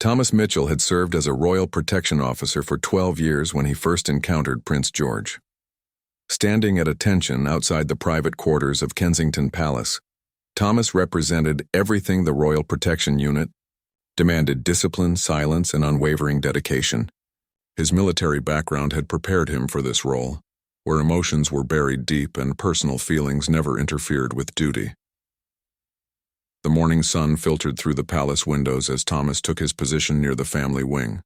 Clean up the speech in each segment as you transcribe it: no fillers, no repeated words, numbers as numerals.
Thomas Mitchell had served as a royal protection officer for 12 years when he first encountered Prince George. Standing at attention outside the private quarters of Kensington Palace, Thomas represented everything the Royal Protection Unit demanded: discipline, silence, and unwavering dedication. His military background had prepared him for this role, where emotions were buried deep and personal feelings never interfered with duty. The morning sun filtered through the palace windows as Thomas took his position near the family wing.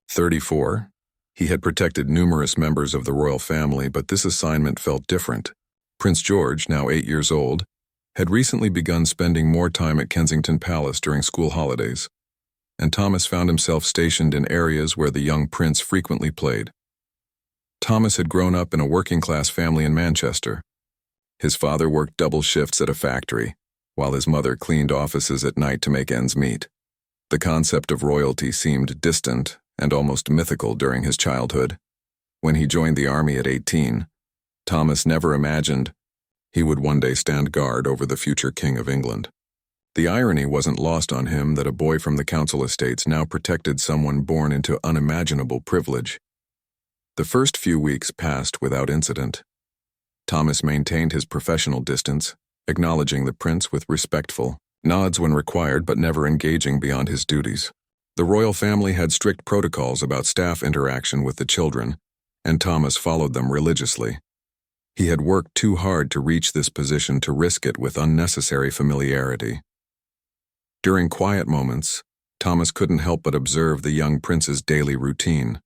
34, he had protected numerous members of the royal family, but this assignment felt different. Prince George, now 8 years old, had recently begun spending more time at Kensington Palace during school holidays, and Thomas found himself stationed in areas where the young prince frequently played. Thomas had grown up in a working-class family in Manchester. His father worked double shifts at a factory, while his mother cleaned offices at night to make ends meet. The concept of royalty seemed distant and almost mythical during his childhood. When he joined the army at 18, Thomas never imagined he would one day stand guard over the future King of England. The irony wasn't lost on him that a boy from the council estates now protected someone born into unimaginable privilege. The first few weeks passed without incident. Thomas maintained his professional distance, acknowledging the prince with respectful nods when required but never engaging beyond his duties. The royal family had strict protocols about staff interaction with the children, and Thomas followed them religiously. He had worked too hard to reach this position to risk it with unnecessary familiarity. During quiet moments, Thomas couldn't help but observe the young prince's daily routine.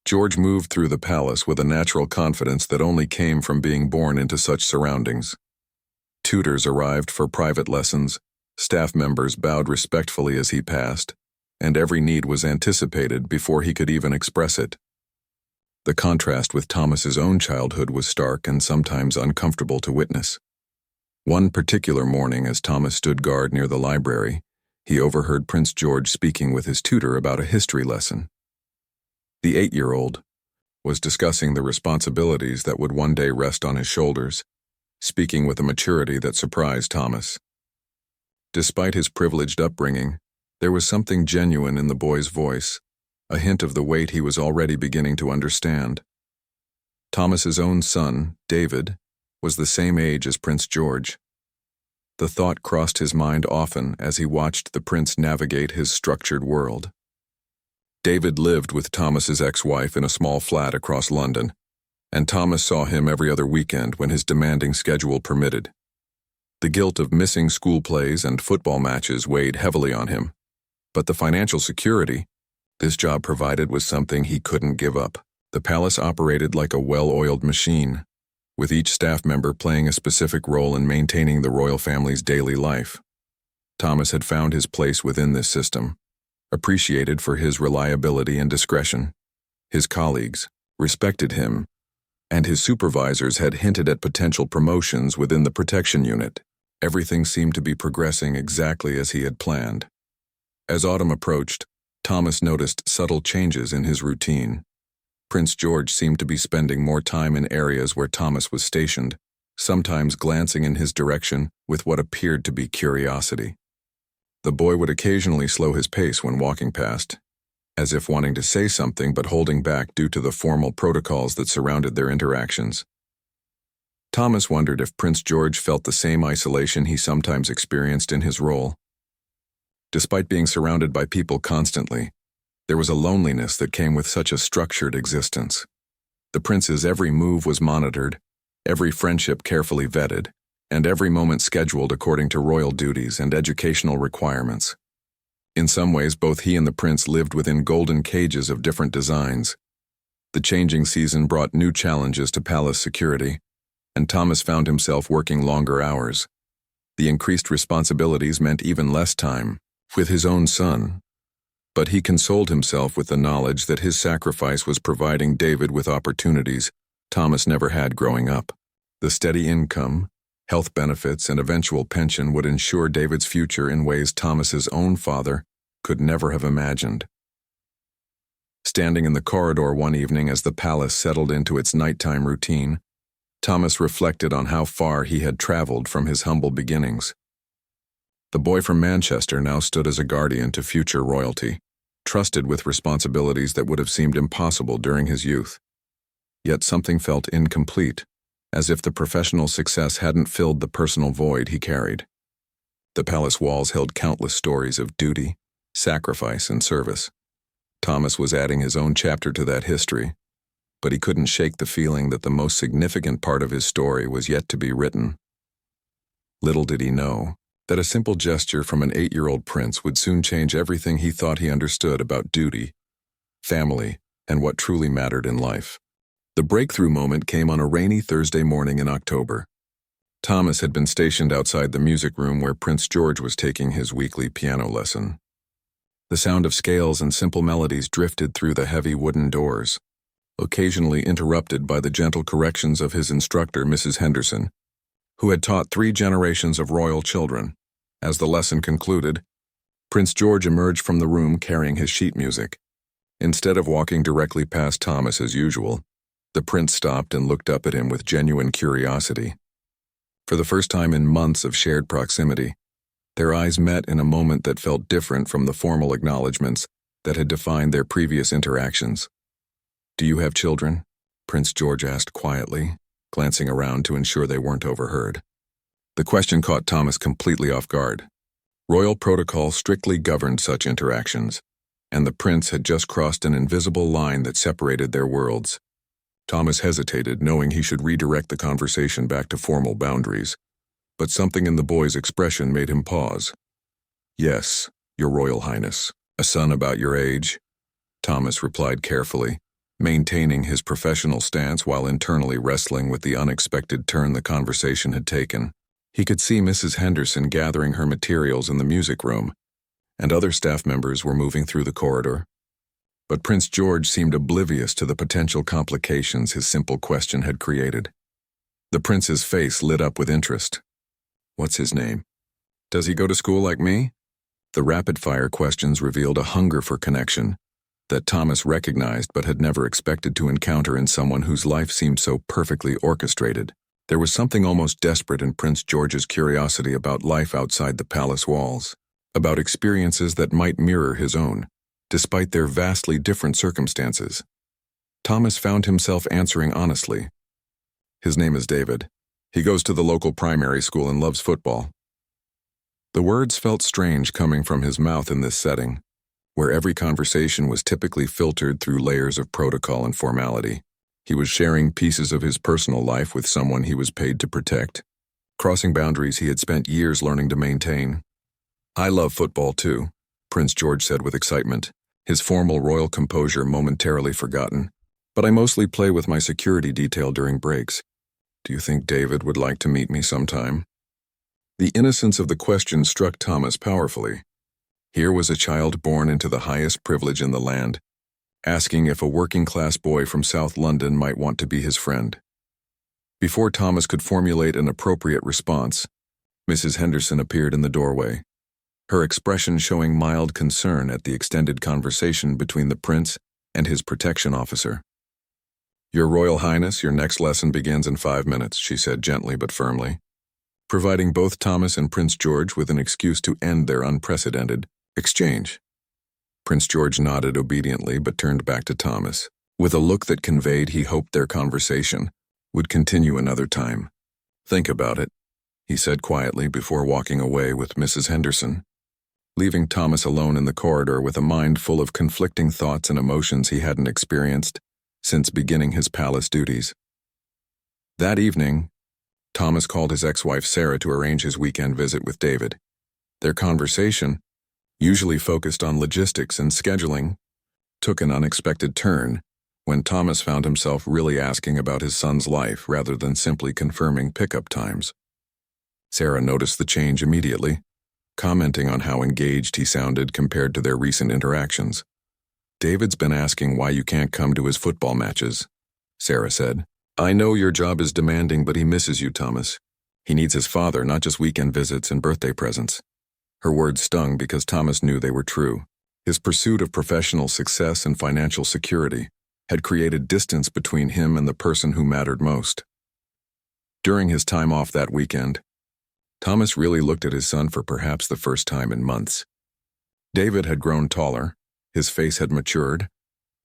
George moved through the palace with a natural confidence that only came from being born into such surroundings. Tutors arrived for private lessons, staff members bowed respectfully as he passed, and every need was anticipated before he could even express it. The contrast with Thomas's own childhood was stark and sometimes uncomfortable to witness. One particular morning, as Thomas stood guard near the library, he overheard Prince George speaking with his tutor about a history lesson. The 8-year-old was discussing the responsibilities that would one day rest on his shoulders, speaking with a maturity that surprised Thomas. Despite his privileged upbringing, there was something genuine in the boy's voice, a hint of the weight he was already beginning to understand. Thomas's own son, David, was the same age as Prince George. The thought crossed his mind often as he watched the prince navigate his structured world. David lived with Thomas's ex-wife in a small flat across London, and Thomas saw him every other weekend when his demanding schedule permitted. The guilt of missing school plays and football matches weighed heavily on him, but the financial security this job provided was something he couldn't give up. The palace operated like a well-oiled machine, with each staff member playing a specific role in maintaining the royal family's daily life. Thomas had found his place within this system, appreciated for his reliability and discretion. His colleagues respected him, and his supervisors had hinted at potential promotions within the protection unit. Everything seemed to be progressing exactly as he had planned. As autumn approached, Thomas noticed subtle changes in his routine. Prince George seemed to be spending more time in areas where Thomas was stationed, sometimes glancing in his direction with what appeared to be curiosity. The boy would occasionally slow his pace when walking past, as if wanting to say something but holding back due to the formal protocols that surrounded their interactions. Thomas wondered if Prince George felt the same isolation he sometimes experienced in his role. Despite being surrounded by people constantly, there was a loneliness that came with such a structured existence. The prince's every move was monitored, every friendship carefully vetted, and every moment scheduled according to royal duties and educational requirements. In some ways, both he and the prince lived within golden cages of different designs. The changing season brought new challenges to palace security, and Thomas found himself working longer hours. The increased responsibilities meant even less time with his own son, but he consoled himself with the knowledge that his sacrifice was providing David with opportunities Thomas never had growing up. The steady income, health benefits, and eventual pension would ensure David's future in ways Thomas's own father could never have imagined. Standing in the corridor one evening as the palace settled into its nighttime routine, Thomas reflected on how far he had traveled from his humble beginnings. The boy from Manchester now stood as a guardian to future royalty, trusted with responsibilities that would have seemed impossible during his youth. Yet something felt incomplete, as if the professional success hadn't filled the personal void he carried. The palace walls held countless stories of duty, sacrifice, and service. Thomas was adding his own chapter to that history, but he couldn't shake the feeling that the most significant part of his story was yet to be written. Little did he know that a simple gesture from an 8-year-old prince would soon change everything he thought he understood about duty, family, and what truly mattered in life. The breakthrough moment came on a rainy Thursday morning in October. Thomas had been stationed outside the music room where Prince George was taking his weekly piano lesson. The sound of scales and simple melodies drifted through the heavy wooden doors, occasionally interrupted by the gentle corrections of his instructor, Mrs. Henderson, who had taught 3 generations of royal children. As the lesson concluded, Prince George emerged from the room carrying his sheet music. Instead of walking directly past Thomas as usual, the prince stopped and looked up at him with genuine curiosity. For the first time in months of shared proximity, their eyes met in a moment that felt different from the formal acknowledgments that had defined their previous interactions. "Do you have children?" Prince George asked quietly, glancing around to ensure they weren't overheard. The question caught Thomas completely off guard. Royal protocol strictly governed such interactions, and the prince had just crossed an invisible line that separated their worlds. Thomas hesitated, knowing he should redirect the conversation back to formal boundaries, but something in the boy's expression made him pause. "Yes, Your Royal Highness. A son about your age," Thomas replied carefully, maintaining his professional stance while internally wrestling with the unexpected turn the conversation had taken. He could see Mrs. Henderson gathering her materials in the music room, and other staff members were moving through the corridor. But Prince George seemed oblivious to the potential complications his simple question had created. The prince's face lit up with interest. "What's his name? Does he go to school like me?" The rapid-fire questions revealed a hunger for connection that Thomas recognized but had never expected to encounter in someone whose life seemed so perfectly orchestrated. There was something almost desperate in Prince George's curiosity about life outside the palace walls, about experiences that might mirror his own, despite their vastly different circumstances. Thomas found himself answering honestly. "His name is David. He goes to the local primary school and loves football." The words felt strange coming from his mouth in this setting, where every conversation was typically filtered through layers of protocol and formality. He was sharing pieces of his personal life with someone he was paid to protect, crossing boundaries he had spent years learning to maintain. "I love football too," Prince George said with excitement, his formal royal composure momentarily forgotten. "But I mostly play with my security detail during breaks. Do you think David would like to meet me sometime?" The innocence of the question struck Thomas powerfully. Here was a child born into the highest privilege in the land, asking if a working-class boy from South London might want to be his friend. Before Thomas could formulate an appropriate response, Mrs. Henderson appeared in the doorway, her expression showing mild concern at the extended conversation between the prince and his protection officer. "Your Royal Highness, your next lesson begins in 5 minutes," she said gently but firmly, providing both Thomas and Prince George with an excuse to end their unprecedented exchange. Prince George nodded obediently but turned back to Thomas, with a look that conveyed he hoped their conversation would continue another time. "Think about it," he said quietly before walking away with Mrs. Henderson, leaving Thomas alone in the corridor with a mind full of conflicting thoughts and emotions he hadn't experienced since beginning his palace duties. That evening, Thomas called his ex-wife Sarah to arrange his weekend visit with David. Their conversation, usually focused on logistics and scheduling, took an unexpected turn when Thomas found himself really asking about his son's life rather than simply confirming pickup times. Sarah noticed the change immediately, commenting on how engaged he sounded compared to their recent interactions. "David's been asking why you can't come to his football matches," Sarah said. "I know your job is demanding, but he misses you, Thomas. He needs his father, not just weekend visits and birthday presents." Her words stung because Thomas knew they were true. His pursuit of professional success and financial security had created distance between him and the person who mattered most. During his time off that weekend, Thomas really looked at his son for perhaps the first time in months. David had grown taller, his face had matured,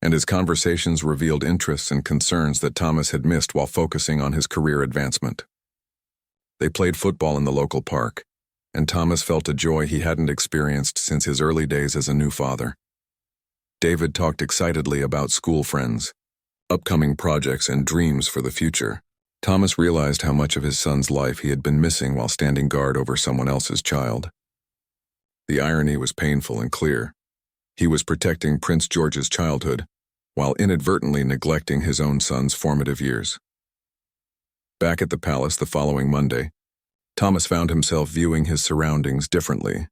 and his conversations revealed interests and concerns that Thomas had missed while focusing on his career advancement. They played football in the local park, and Thomas felt a joy he hadn't experienced since his early days as a new father. David talked excitedly about school friends, upcoming projects, and dreams for the future. Thomas realized how much of his son's life he had been missing while standing guard over someone else's child. The irony was painful and clear. He was protecting Prince George's childhood, while inadvertently neglecting his own son's formative years. Back at the palace the following Monday, Thomas found himself viewing his surroundings differently.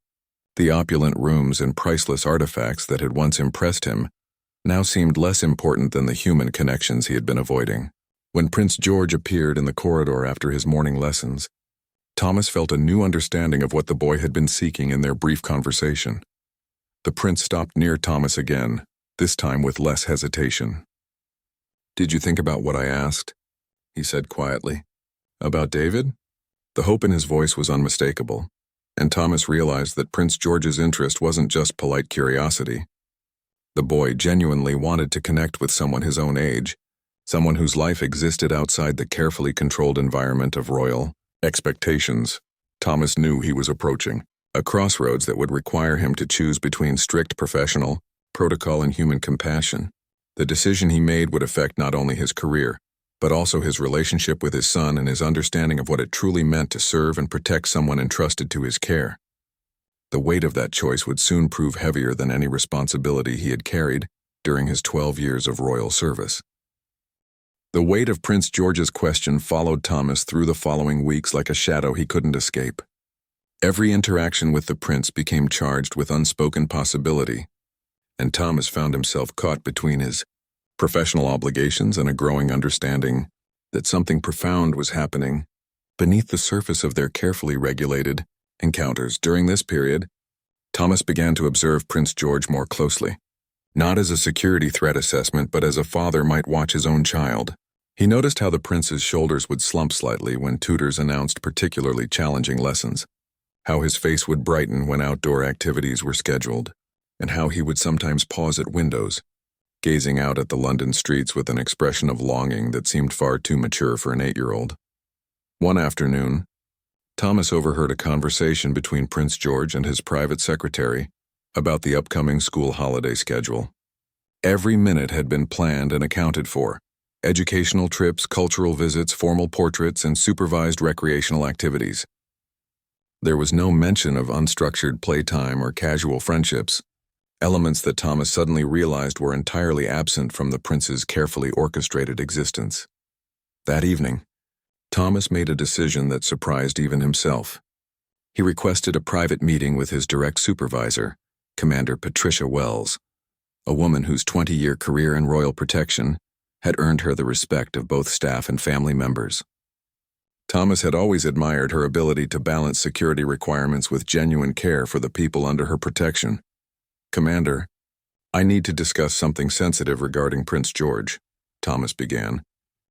The opulent rooms and priceless artifacts that had once impressed him now seemed less important than the human connections he had been avoiding. When Prince George appeared in the corridor after his morning lessons, Thomas felt a new understanding of what the boy had been seeking in their brief conversation. The prince stopped near Thomas again, this time with less hesitation. "Did you think about what I asked?" he said quietly. "About David?" The hope in his voice was unmistakable, and Thomas realized that Prince George's interest wasn't just polite curiosity. The boy genuinely wanted to connect with someone his own age, someone whose life existed outside the carefully controlled environment of royal expectations. Thomas knew he was approaching a crossroads that would require him to choose between strict professional protocol and human compassion. The decision he made would affect not only his career, but also his relationship with his son and his understanding of what it truly meant to serve and protect someone entrusted to his care. The weight of that choice would soon prove heavier than any responsibility he had carried during his 12 years of royal service. The weight of Prince George's question followed Thomas through the following weeks like a shadow he couldn't escape. Every interaction with the prince became charged with unspoken possibility, and Thomas found himself caught between his professional obligations and a growing understanding that something profound was happening beneath the surface of their carefully regulated encounters. During this period, Thomas began to observe Prince George more closely, not as a security threat assessment, but as a father might watch his own child. He noticed how the prince's shoulders would slump slightly when tutors announced particularly challenging lessons, how his face would brighten when outdoor activities were scheduled, and how he would sometimes pause at windows, gazing out at the London streets with an expression of longing that seemed far too mature for an 8-year-old. One afternoon, Thomas overheard a conversation between Prince George and his private secretary about the upcoming school holiday schedule. Every minute had been planned and accounted for: educational trips, cultural visits, formal portraits, and supervised recreational activities. There was no mention of unstructured playtime or casual friendships, elements that Thomas suddenly realized were entirely absent from the prince's carefully orchestrated existence. That evening, Thomas made a decision that surprised even himself. He requested a private meeting with his direct supervisor, Commander Patricia Wells, a woman whose 20-year career in royal protection had earned her the respect of both staff and family members. Thomas had always admired her ability to balance security requirements with genuine care for the people under her protection. "Commander, I need to discuss something sensitive regarding Prince George," Thomas began,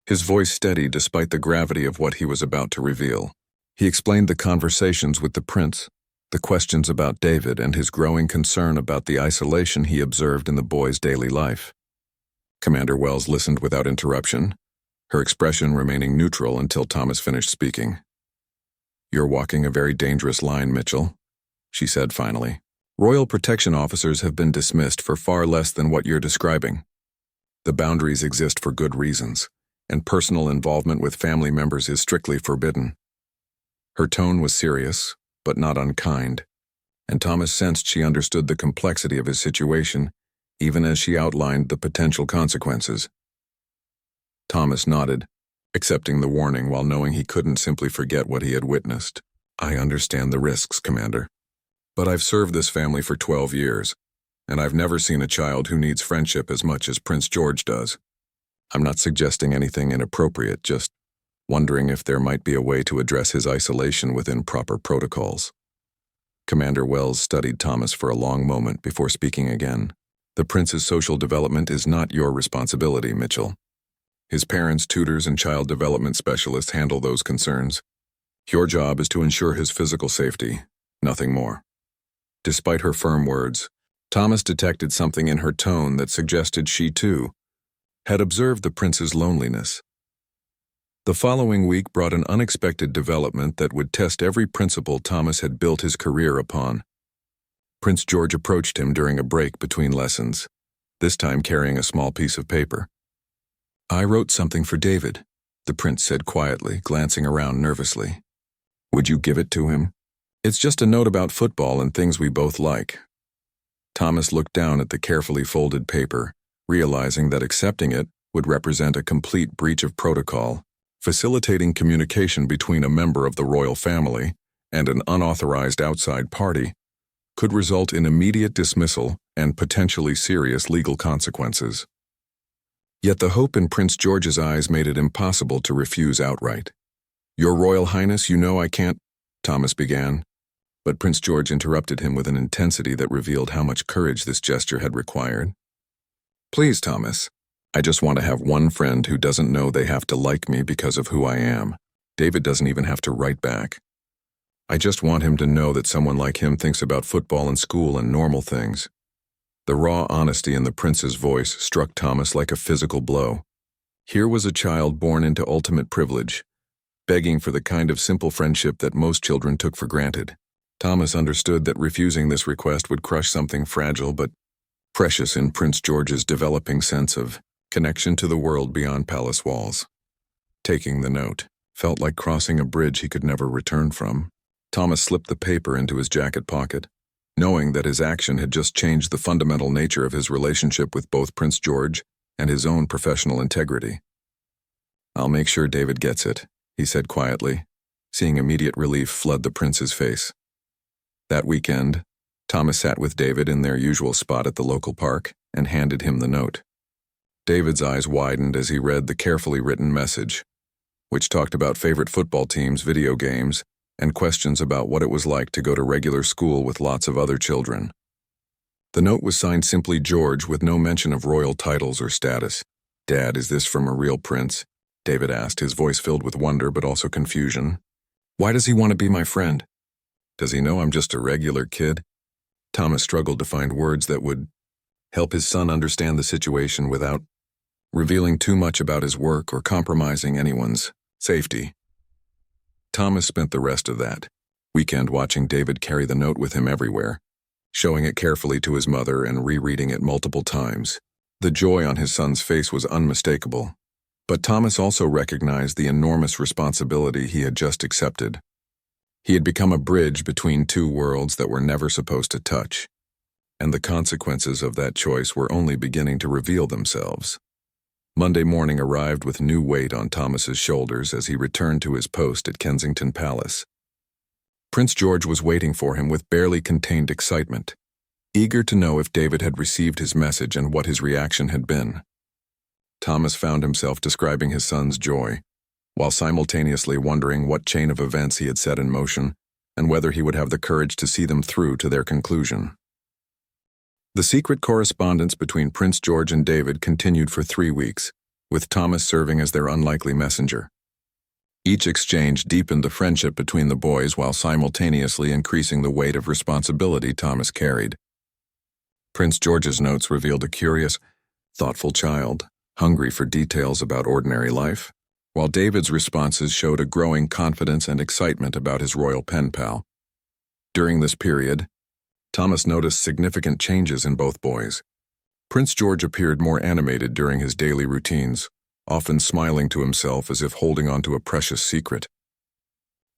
his voice steady despite the gravity of what he was about to reveal. He explained the conversations with the prince, the questions about David, and his growing concern about the isolation he observed in the boy's daily life. Commander Wells listened without interruption, her expression remaining neutral until Thomas finished speaking. "You're walking a very dangerous line, Mitchell," she said finally. "Royal protection officers have been dismissed for far less than what you're describing. The boundaries exist for good reasons, and personal involvement with family members is strictly forbidden." Her tone was serious, but not unkind, and Thomas sensed she understood the complexity of his situation, even as she outlined the potential consequences. Thomas nodded, accepting the warning while knowing he couldn't simply forget what he had witnessed. "I understand the risks, Commander. But I've served this family for 12 years, and I've never seen a child who needs friendship as much as Prince George does. I'm not suggesting anything inappropriate, just wondering if there might be a way to address his isolation within proper protocols." Commander Wells studied Thomas for a long moment before speaking again. "The prince's social development is not your responsibility, Mitchell. His parents, tutors, and child development specialists handle those concerns. Your job is to ensure his physical safety, nothing more." Despite her firm words, Thomas detected something in her tone that suggested she, too, had observed the prince's loneliness. The following week brought an unexpected development that would test every principle Thomas had built his career upon. Prince George approached him during a break between lessons, this time carrying a small piece of paper. "I wrote something for David," the prince said quietly, glancing around nervously. "Would you give it to him? It's just a note about football and things we both like." Thomas looked down at the carefully folded paper, realizing that accepting it would represent a complete breach of protocol. Facilitating communication between a member of the royal family and an unauthorized outside party could result in immediate dismissal and potentially serious legal consequences. Yet the hope in Prince George's eyes made it impossible to refuse outright. "Your Royal Highness, you know I can't," Thomas began, but Prince George interrupted him with an intensity that revealed how much courage this gesture had required. "Please, Thomas, I just want to have one friend who doesn't know they have to like me because of who I am. David doesn't even have to write back. I just want him to know that someone like him thinks about football and school and normal things." The raw honesty in the prince's voice struck Thomas like a physical blow. Here was a child born into ultimate privilege, begging for the kind of simple friendship that most children took for granted. Thomas understood that refusing this request would crush something fragile but precious in Prince George's developing sense of connection to the world beyond palace walls. Taking the note felt like crossing a bridge he could never return from. Thomas slipped the paper into his jacket pocket, knowing that his action had just changed the fundamental nature of his relationship with both Prince George and his own professional integrity. "I'll make sure David gets it," he said quietly, seeing immediate relief flood the prince's face. That weekend, Thomas sat with David in their usual spot at the local park and handed him the note. David's eyes widened as he read the carefully written message, which talked about favorite football teams, video games, and questions about what it was like to go to regular school with lots of other children. The note was signed simply George, with no mention of royal titles or status. "Dad, is this from a real prince?" David asked, his voice filled with wonder but also confusion. "Why does he want to be my friend? Does he know I'm just a regular kid?" Thomas struggled to find words that would help his son understand the situation without revealing too much about his work or compromising anyone's safety. Thomas spent the rest of that weekend watching David carry the note with him everywhere, showing it carefully to his mother and rereading it multiple times. The joy on his son's face was unmistakable, but Thomas also recognized the enormous responsibility he had just accepted. He had become a bridge between two worlds that were never supposed to touch, and the consequences of that choice were only beginning to reveal themselves. Monday morning arrived with new weight on Thomas's shoulders as he returned to his post at Kensington Palace. Prince George was waiting for him with barely contained excitement, eager to know if David had received his message and what his reaction had been. Thomas found himself describing his son's joy, while simultaneously wondering what chain of events he had set in motion and whether he would have the courage to see them through to their conclusion. The secret correspondence between Prince George and David continued for 3 weeks, with Thomas serving as their unlikely messenger. Each exchange deepened the friendship between the boys while simultaneously increasing the weight of responsibility Thomas carried. Prince George's notes revealed a curious, thoughtful child, hungry for details about ordinary life, while David's responses showed a growing confidence and excitement about his royal pen pal. During this period, Thomas noticed significant changes in both boys. Prince George appeared more animated during his daily routines, often smiling to himself as if holding on to a precious secret.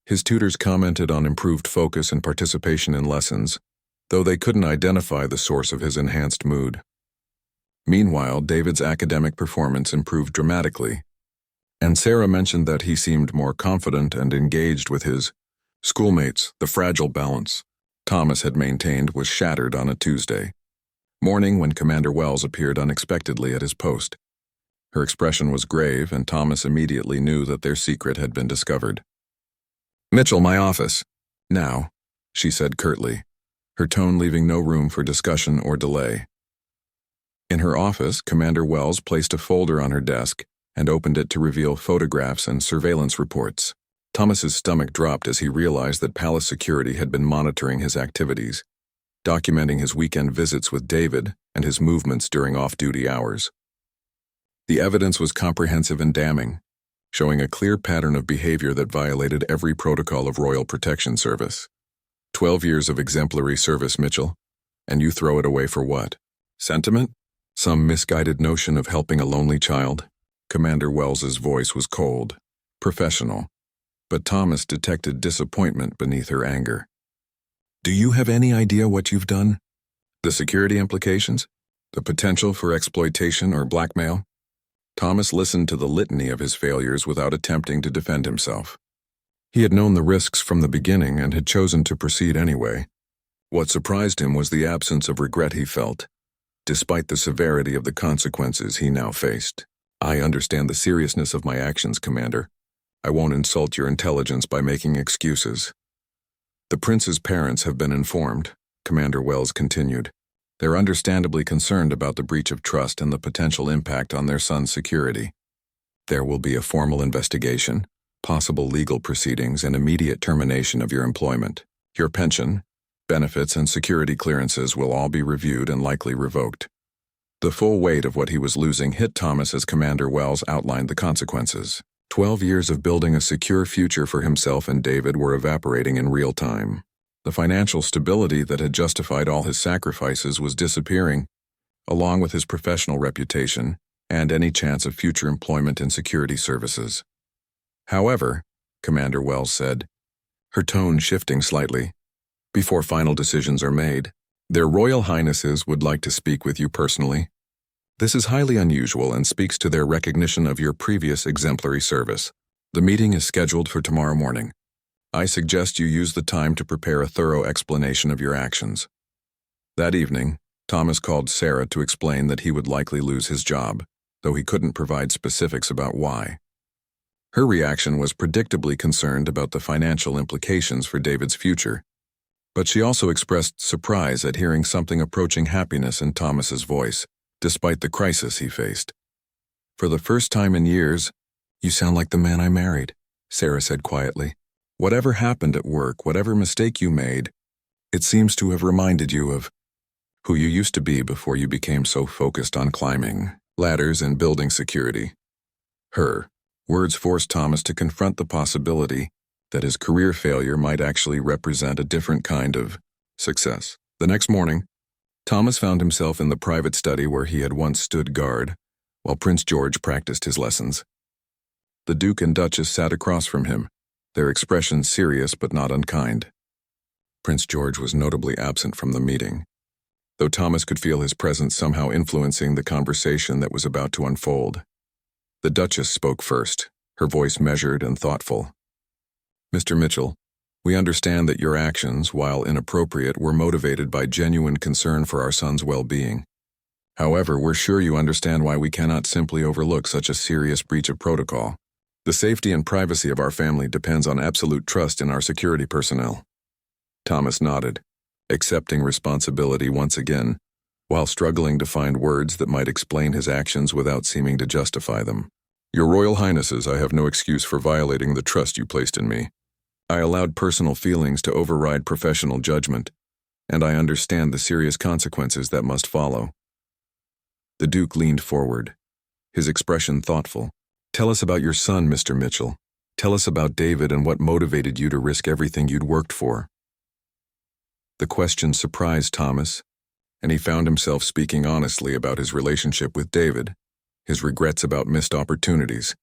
His tutors commented on improved focus and participation in lessons, though they couldn't identify the source of his enhanced mood. Meanwhile, David's academic performance improved dramatically, and Sarah mentioned that he seemed more confident and engaged with his schoolmates. The fragile balance Thomas had maintained was shattered on a Tuesday morning when Commander Wells appeared unexpectedly at his post. Her expression was grave, and Thomas immediately knew that their secret had been discovered. "Mitchell, my office." "Now," she said curtly, her tone leaving no room for discussion or delay. In her office, Commander Wells placed a folder on her desk and opened it to reveal photographs and surveillance reports. Thomas's stomach dropped as he realized that palace security had been monitoring his activities, documenting his weekend visits with David and his movements during off-duty hours. The evidence was comprehensive and damning, showing a clear pattern of behavior that violated every protocol of Royal Protection Service. 12 years of exemplary service, Mitchell, and you throw it away for what? Sentiment? Some misguided notion of helping a lonely child? Commander Wells's voice was cold, professional, but Thomas detected disappointment beneath her anger. Do you have any idea what you've done? The security implications? The potential for exploitation or blackmail? Thomas listened to the litany of his failures without attempting to defend himself. He had known the risks from the beginning and had chosen to proceed anyway. What surprised him was the absence of regret he felt, despite the severity of the consequences he now faced. I understand the seriousness of my actions, Commander. I won't insult your intelligence by making excuses. The prince's parents have been informed, Commander Wells continued. They're understandably concerned about the breach of trust and the potential impact on their son's security. There will be a formal investigation, possible legal proceedings, and immediate termination of your employment. Your pension, benefits, and security clearances will all be reviewed and likely revoked. The full weight of what he was losing hit Thomas as Commander Wells outlined the consequences. 12 years of building a secure future for himself and David were evaporating in real time. The financial stability that had justified all his sacrifices was disappearing, along with his professional reputation and any chance of future employment in security services. However, Commander Wells said, her tone shifting slightly, before final decisions are made, their Royal Highnesses would like to speak with you personally. This is highly unusual and speaks to their recognition of your previous exemplary service. The meeting is scheduled for tomorrow morning. I suggest you use the time to prepare a thorough explanation of your actions. That evening, Thomas called Sarah to explain that he would likely lose his job, though he couldn't provide specifics about why. Her reaction was predictably concerned about the financial implications for David's future, but she also expressed surprise at hearing something approaching happiness in Thomas's voice, despite the crisis he faced. For the first time in years, you sound like the man I married, Sarah said quietly. Whatever happened at work, whatever mistake you made, it seems to have reminded you of who you used to be before you became so focused on climbing ladders and building security. Her words forced Thomas to confront the possibility that his career failure might actually represent a different kind of success. The next morning, Thomas found himself in the private study where he had once stood guard, while Prince George practiced his lessons. The Duke and Duchess sat across from him, their expressions serious but not unkind. Prince George was notably absent from the meeting, though Thomas could feel his presence somehow influencing the conversation that was about to unfold. The Duchess spoke first, her voice measured and thoughtful. Mr. Mitchell, we understand that your actions, while inappropriate, were motivated by genuine concern for our son's well-being. However, we're sure you understand why we cannot simply overlook such a serious breach of protocol. The safety and privacy of our family depends on absolute trust in our security personnel. Thomas nodded, accepting responsibility once again, while struggling to find words that might explain his actions without seeming to justify them. Your Royal Highnesses, I have no excuse for violating the trust you placed in me. I allowed personal feelings to override professional judgment, and I understand the serious consequences that must follow. The Duke leaned forward, his expression thoughtful. Tell us about your son, Mr. Mitchell. Tell us about David and what motivated you to risk everything you'd worked for. The question surprised Thomas, and he found himself speaking honestly about his relationship with David, his regrets about missed opportunities,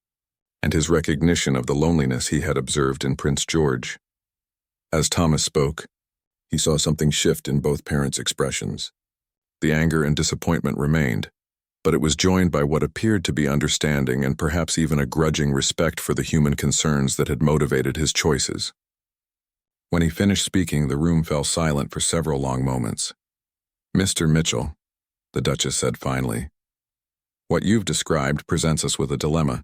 and his recognition of the loneliness he had observed in Prince George. As Thomas spoke, he saw something shift in both parents' expressions. The anger and disappointment remained, but it was joined by what appeared to be understanding and perhaps even a grudging respect for the human concerns that had motivated his choices. When he finished speaking, the room fell silent for several long moments. Mr. Mitchell, the Duchess said finally, what you've described presents us with a dilemma.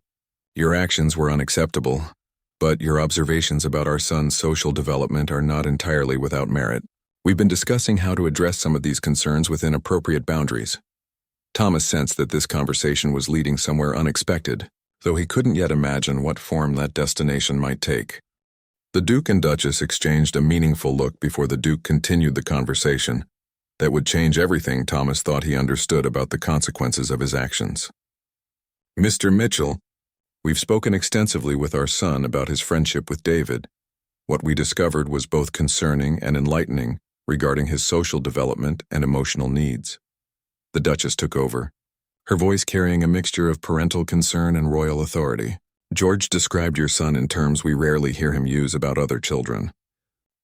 Your actions were unacceptable, but your observations about our son's social development are not entirely without merit. We've been discussing how to address some of these concerns within appropriate boundaries. Thomas sensed that this conversation was leading somewhere unexpected, though he couldn't yet imagine what form that destination might take. The Duke and Duchess exchanged a meaningful look before the Duke continued the conversation that would change everything Thomas thought he understood about the consequences of his actions. "Mr. Mitchell, we've spoken extensively with our son about his friendship with David. What we discovered was both concerning and enlightening regarding his social development and emotional needs." The Duchess took over, her voice carrying a mixture of parental concern and royal authority. "George described your son in terms we rarely hear him use about other children.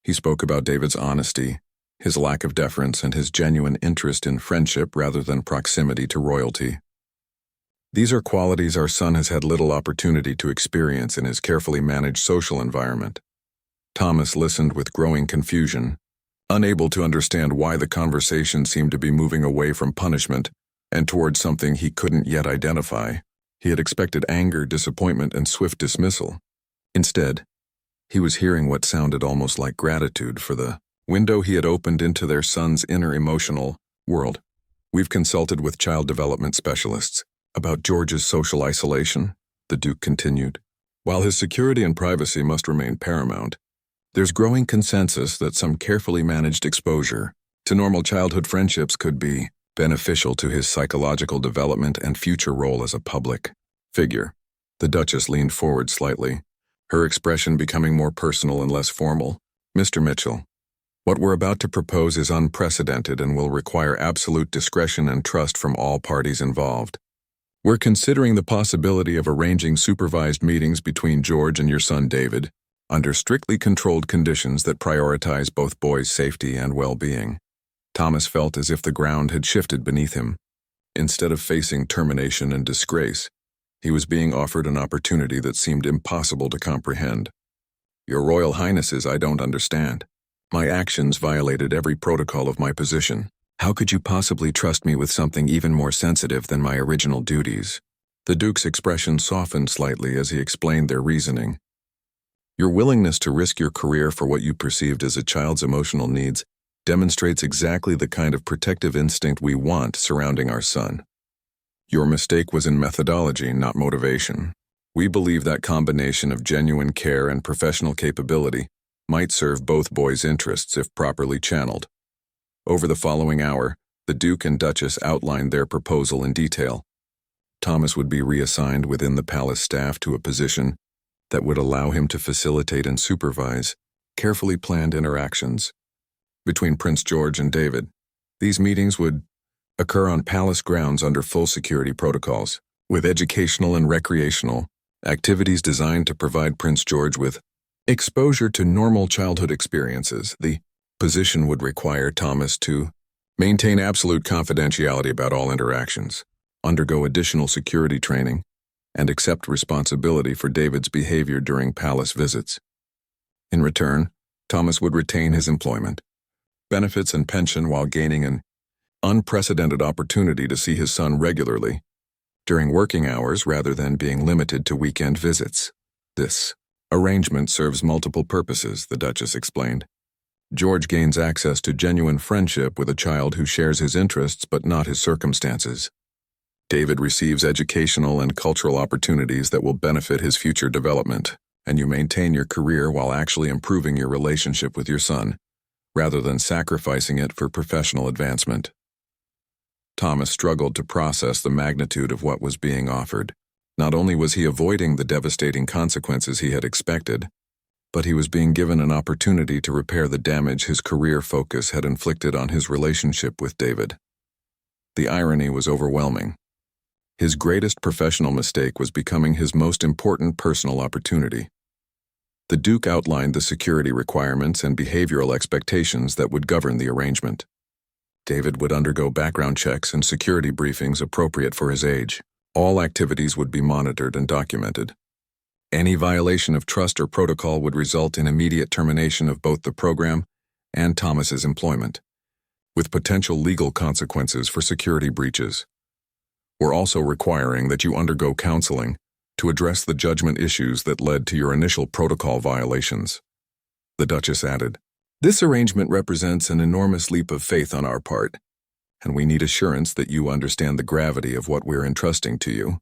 He spoke about David's honesty, his lack of deference, and his genuine interest in friendship rather than proximity to royalty. These are qualities our son has had little opportunity to experience in his carefully managed social environment." Thomas listened with growing confusion, unable to understand why the conversation seemed to be moving away from punishment and towards something he couldn't yet identify. He had expected anger, disappointment, and swift dismissal. Instead, he was hearing what sounded almost like gratitude for the window he had opened into their son's inner emotional world. "We've consulted with child development specialists about George's social isolation," the Duke continued. "While his security and privacy must remain paramount, there's growing consensus that some carefully managed exposure to normal childhood friendships could be beneficial to his psychological development and future role as a public figure." The Duchess leaned forward slightly, her expression becoming more personal and less formal. "Mr. Mitchell, what we're about to propose is unprecedented and will require absolute discretion and trust from all parties involved. We're considering the possibility of arranging supervised meetings between George and your son David, under strictly controlled conditions that prioritize both boys' safety and well-being." Thomas felt as if the ground had shifted beneath him. Instead of facing termination and disgrace, he was being offered an opportunity that seemed impossible to comprehend. "Your Royal Highnesses, I don't understand. My actions violated every protocol of my position. How could you possibly trust me with something even more sensitive than my original duties?" The Duke's expression softened slightly as he explained their reasoning. "Your willingness to risk your career for what you perceived as a child's emotional needs demonstrates exactly the kind of protective instinct we want surrounding our son. Your mistake was in methodology, not motivation. We believe that combination of genuine care and professional capability might serve both boys' interests if properly channeled." Over the following hour, the Duke and Duchess outlined their proposal in detail. Thomas would be reassigned within the palace staff to a position that would allow him to facilitate and supervise carefully planned interactions between Prince George and David. These meetings would occur on palace grounds under full security protocols, with educational and recreational activities designed to provide Prince George with exposure to normal childhood experiences. The position would require Thomas to maintain absolute confidentiality about all interactions, undergo additional security training, and accept responsibility for David's behavior during palace visits. In return, Thomas would retain his employment, benefits, and pension while gaining an unprecedented opportunity to see his son regularly during working hours rather than being limited to weekend visits. This arrangement serves multiple purposes, the Duchess explained. George gains access to genuine friendship with a child who shares his interests but not his circumstances. David receives educational and cultural opportunities that will benefit his future development, and you maintain your career while actually improving your relationship with your son, rather than sacrificing it for professional advancement. Thomas struggled to process the magnitude of what was being offered. Not only was he avoiding the devastating consequences he had expected, but he was being given an opportunity to repair the damage his career focus had inflicted on his relationship with David. The irony was overwhelming. His greatest professional mistake was becoming his most important personal opportunity. The Duke outlined the security requirements and behavioral expectations that would govern the arrangement. David would undergo background checks and security briefings appropriate for his age. All activities would be monitored and documented. Any violation of trust or protocol would result in immediate termination of both the program and Thomas's employment, with potential legal consequences for security breaches. We're also requiring that you undergo counseling to address the judgment issues that led to your initial protocol violations. The Duchess added, "This arrangement represents an enormous leap of faith on our part, and we need assurance that you understand the gravity of what we're entrusting to you."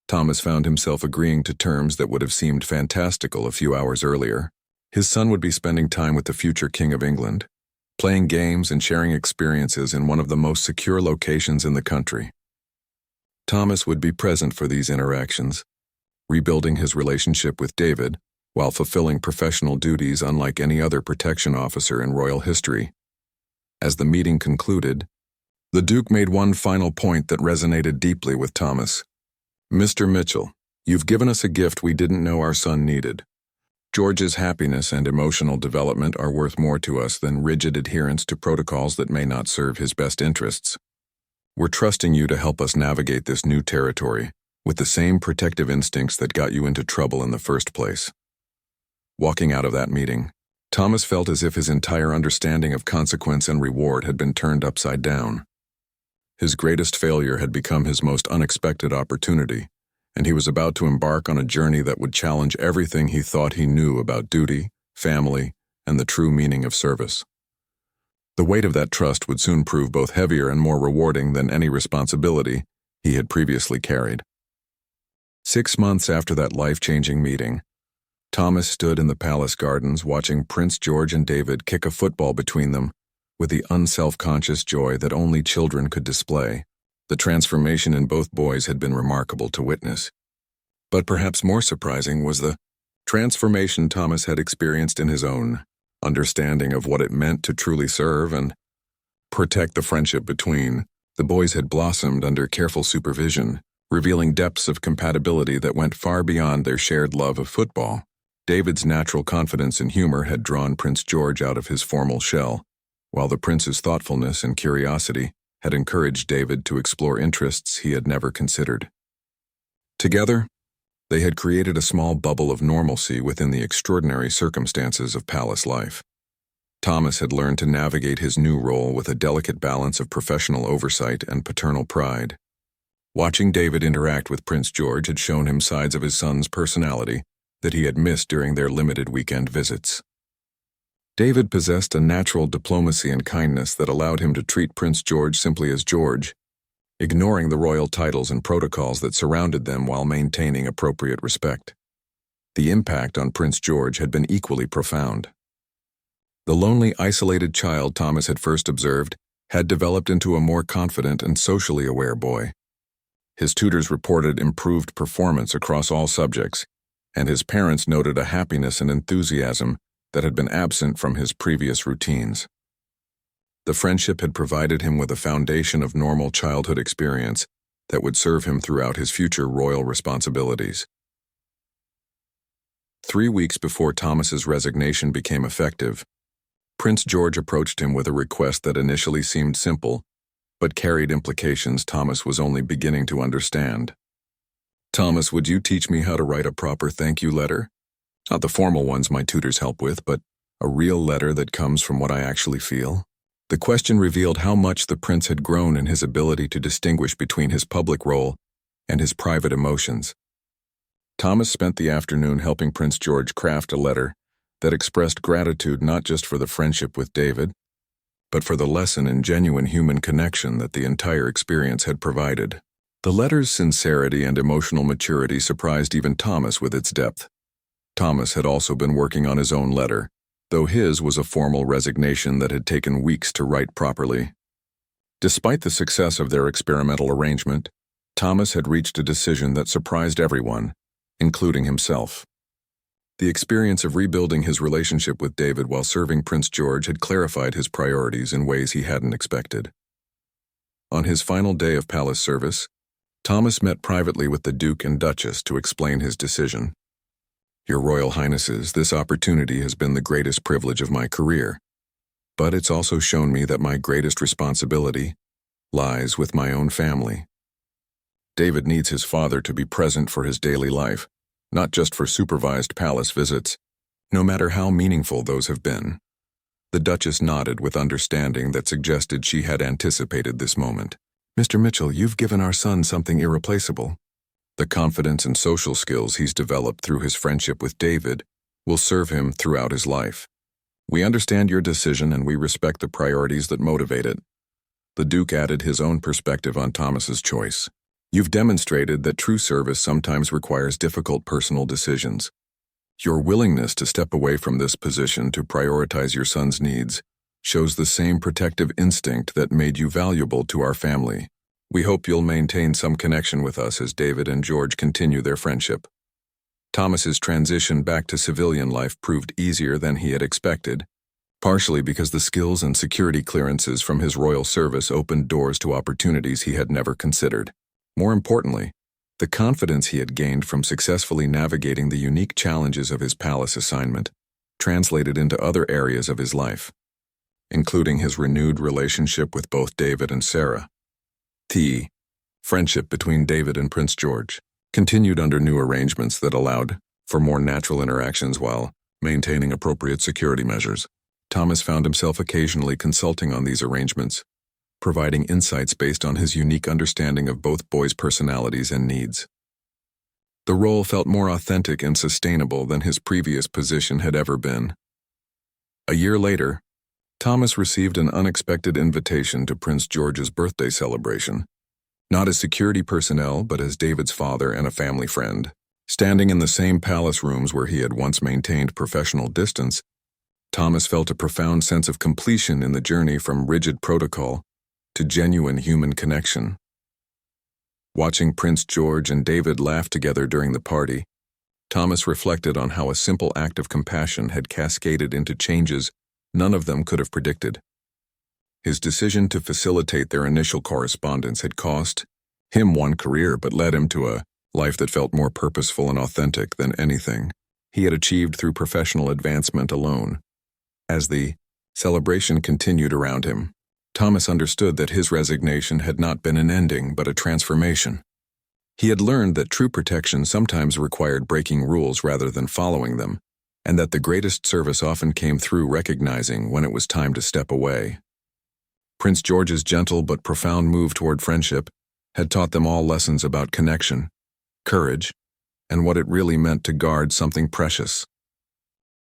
Thomas found himself agreeing to terms that would have seemed fantastical a few hours earlier. His son would be spending time with the future King of England, playing games and sharing experiences in one of the most secure locations in the country. Thomas would be present for these interactions, rebuilding his relationship with David while fulfilling professional duties unlike any other protection officer in royal history. As the meeting concluded, the Duke made one final point that resonated deeply with Thomas. "Mr. Mitchell, you've given us a gift we didn't know our son needed. George's happiness and emotional development are worth more to us than rigid adherence to protocols that may not serve his best interests. We're trusting you to help us navigate this new territory with the same protective instincts that got you into trouble in the first place." Walking out of that meeting, Thomas felt as if his entire understanding of consequence and reward had been turned upside down. His greatest failure had become his most unexpected opportunity, and he was about to embark on a journey that would challenge everything he thought he knew about duty, family, and the true meaning of service. The weight of that trust would soon prove both heavier and more rewarding than any responsibility he had previously carried. 6 months after that life-changing meeting, Thomas stood in the palace gardens watching Prince George and David kick a football between them with the unself-conscious joy that only children could display. The transformation in both boys had been remarkable to witness. But perhaps more surprising was the transformation Thomas had experienced in his own understanding of what it meant to truly serve and protect the friendship between. The boys had blossomed under careful supervision, revealing depths of compatibility that went far beyond their shared love of football. David's natural confidence and humor had drawn Prince George out of his formal shell, while the prince's thoughtfulness and curiosity had encouraged David to explore interests he had never considered. Together, they had created a small bubble of normalcy within the extraordinary circumstances of palace life. Thomas had learned to navigate his new role with a delicate balance of professional oversight and paternal pride. Watching David interact with Prince George had shown him sides of his son's personality that he had missed during their limited weekend visits. David possessed a natural diplomacy and kindness that allowed him to treat Prince George simply as George, ignoring the royal titles and protocols that surrounded them while maintaining appropriate respect. The impact on Prince George had been equally profound. The lonely, isolated child Thomas had first observed had developed into a more confident and socially aware boy. His tutors reported improved performance across all subjects, and his parents noted a happiness and enthusiasm that had been absent from his previous routines. The friendship had provided him with a foundation of normal childhood experience that would serve him throughout his future royal responsibilities. 3 weeks before Thomas's resignation became effective, Prince George approached him with a request that initially seemed simple, but carried implications Thomas was only beginning to understand. "Thomas, would you teach me how to write a proper thank you letter? Not the formal ones my tutors help with, but a real letter that comes from what I actually feel." The question revealed how much the prince had grown in his ability to distinguish between his public role and his private emotions. Thomas spent the afternoon helping Prince George craft a letter that expressed gratitude not just for the friendship with David, but for the lesson in genuine human connection that the entire experience had provided. The letter's sincerity and emotional maturity surprised even Thomas with its depth. Thomas had also been working on his own letter, though his was a formal resignation that had taken weeks to write properly. Despite the success of their experimental arrangement, Thomas had reached a decision that surprised everyone, including himself. The experience of rebuilding his relationship with David while serving Prince George had clarified his priorities in ways he hadn't expected. On his final day of palace service, Thomas met privately with the Duke and Duchess to explain his decision. "Your Royal Highnesses, this opportunity has been the greatest privilege of my career, but it's also shown me that my greatest responsibility lies with my own family. David needs his father to be present for his daily life, not just for supervised palace visits, no matter how meaningful those have been." The Duchess nodded with understanding that suggested she had anticipated this moment. "Mr. Mitchell, you've given our son something irreplaceable. The confidence and social skills he's developed through his friendship with David will serve him throughout his life. We understand your decision and we respect the priorities that motivate it." The Duke added his own perspective on Thomas's choice. "You've demonstrated that true service sometimes requires difficult personal decisions. Your willingness to step away from this position to prioritize your son's needs shows the same protective instinct that made you valuable to our family. We hope you'll maintain some connection with us as David and George continue their friendship. Thomas's transition back to civilian life proved easier than he had expected, partially because the skills and security clearances from his royal service opened doors to opportunities he had never considered. More importantly, the confidence he had gained from successfully navigating the unique challenges of his palace assignment translated into other areas of his life, including his renewed relationship with both David and Sarah. The friendship between David and Prince George continued under new arrangements that allowed for more natural interactions while maintaining appropriate security measures. Thomas found himself occasionally consulting on these arrangements, providing insights based on his unique understanding of both boys' personalities and needs. The role felt more authentic and sustainable than his previous position had ever been. A year later, Thomas received an unexpected invitation to Prince George's birthday celebration, not as security personnel but as David's father and a family friend. Standing in the same palace rooms where he had once maintained professional distance, Thomas felt a profound sense of completion in the journey from rigid protocol to genuine human connection. Watching Prince George and David laugh together during the party, Thomas reflected on how a simple act of compassion had cascaded into changes none of them could have predicted. His decision to facilitate their initial correspondence had cost him one career but led him to a life that felt more purposeful and authentic than anything he had achieved through professional advancement alone. As the celebration continued around him, Thomas understood that his resignation had not been an ending but a transformation. He had learned that true protection sometimes required breaking rules rather than following them, and that the greatest service often came through recognizing when it was time to step away. Prince George's gentle but profound move toward friendship had taught them all lessons about connection, courage, and what it really meant to guard something precious.